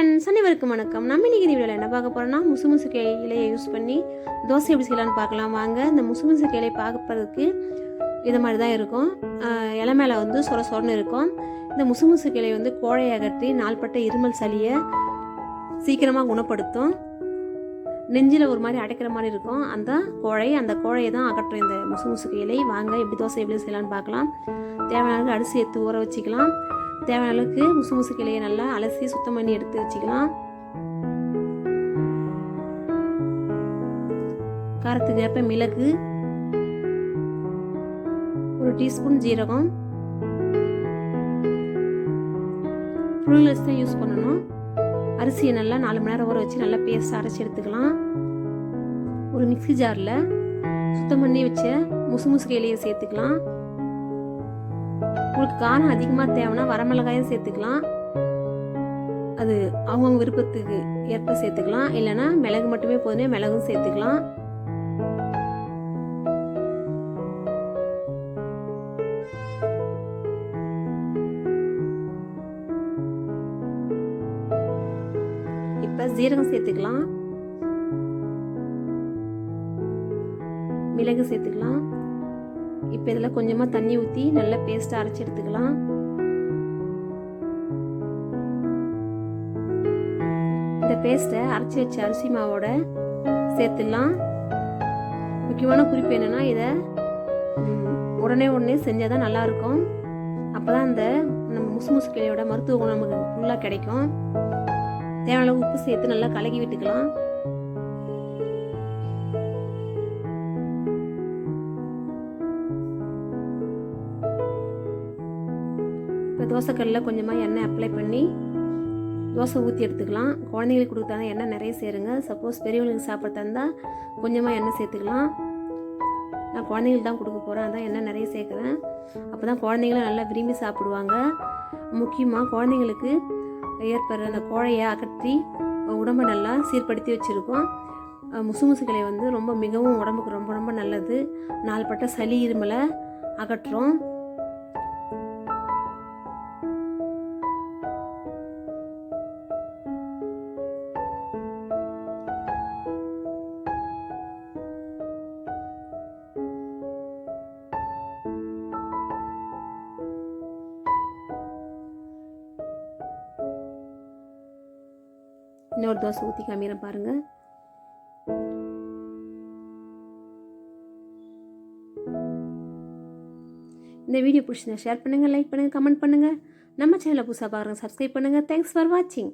Friends அனைவருக்கும் வணக்கம். நம்ம இன்றைக்கி இந்த வீடியோவில் என்ன பார்க்க போகிறோம்னா முசுமுசுக்கை இலையை யூஸ் பண்ணி தோசை எப்படி செய்யலான்னு பார்க்கலாம் வாங்க. இந்த முசுமுசுக்கை இலை பார்க்கறதுக்கு இது மாதிரி தான் இருக்கும். இலை மேலே வந்து சொர சொரன்னு இருக்கும். இந்த முசுமுசுக்கை இலை வந்து கோழையை அகற்றி நாள்பட்ட இருமல் சளியை சீக்கிரமாக குணப்படுத்தும். நெஞ்சில் ஒரு மாதிரி அடைக்கிற மாதிரி இருக்கும் அந்த கோழையை தான் அகற்றும் இந்த முசுமுசுக்கை இலை. வாங்க எப்படி தோசை எப்படி செய்யலான்னு பார்க்கலாம். தேவையான அளவுக்கு அரிசி எடுத்து ஊற வச்சுக்கலாம். தேவையான அளவுக்கு முசுமுசுக்கை இலையை நல்லா அலசி சுத்தம் பண்ணி எடுத்து வச்சுக்கலாம். காரத்துக்கு ஏற்ப மிளகு, ஒரு டீஸ்பூன் ஜீரகம், புழுங்கல் தான் யூஸ் பண்ணணும். அரிசியை நல்லா 4 மணி நேரம் ஊற வச்சு நல்லா பேஸ்ட் அரைச்சி எடுத்துக்கலாம். ஒரு மிக்ஸி ஜாரில் சுத்தம் பண்ணி வச்ச முசுமுசுக்கை இலையை சேர்த்துக்கலாம். உங்களுக்கு காரம் அதிகமாக தேவைன்னா வரமிளகாயும் சேர்த்துக்கலாம். அது அவங்கவுங்க விருப்பத்துக்கு ஏற்ப சேர்த்துக்கலாம். இல்லைன்னா மிளகு மட்டுமே போதுமே, மிளகும் சேர்த்துக்கலாம். இப்போ ஜீரகம் சேர்த்துக்கலாம், மிளகு சேர்த்துக்கலாம். இப்போ இதில் கொஞ்சமாக தண்ணி ஊற்றி நல்லா பேஸ்ட்டாக அரைச்சி எடுத்துக்கலாம். இந்த பேஸ்ட்டை அரைச்சி வச்ச அரிசி மாவோட சேர்த்துடலாம். முக்கியமான குறிப்பு என்னென்னா, இதை உடனே செஞ்சால் தான் நல்லாயிருக்கும். அப்போ தான் நம்ம முசுமுசுக்கையோட மருத்துவ குணம் நமக்கு ஃபுல்லாக கிடைக்கும். தேவையான உப்பு சேர்த்து நல்லா கலக்கி விட்டுக்கலாம். இப்போ தோசைக்கல்லில் கொஞ்சமாக எண்ணெய் அப்ளை பண்ணி தோசை ஊற்றி எடுத்துக்கலாம். குழந்தைங்களுக்கு கொடுத்தா எண்ணெய் நிறைய சேருங்க. சப்போஸ் பெரியவங்களுக்கு சாப்பிட்றதா இருந்தால் கொஞ்சமாக எண்ணெய் சேர்த்துக்கலாம். நான் குழந்தைங்களுக்கு தான் கொடுக்க போகிறேன், அதான் எண்ணெய் நிறைய சேர்க்குறேன். அப்போ தான் குழந்தைங்களும் நல்லா விரும்பி சாப்பிடுவாங்க. முக்கியமாக குழந்தைங்களுக்கு ஏற்படுற அந்த கோழையை அகற்றி உடம்பை நல்லா சீர்படுத்தி வச்சுருக்கோம். முசுமுசுக்களை வந்து மிகவும் உடம்புக்கு ரொம்ப நல்லது. நாள்பட்ட சளி இருமலை அகற்றும். இன்னொரு தோசை ஊற்றி காமிக்கிறேன் பாருங்கள். இந்த வீடியோ பிடிச்சிருந்தா ஷேர் பண்ணுங்கள், லைக் பண்ணுங்கள், கமெண்ட் பண்ணுங்கள். நம்ம சேனலை புதுசாக பாருங்கள், சப்ஸ்கிரைப் பண்ணுங்கள். தேங்க்ஸ் ஃபார் வாட்சிங்.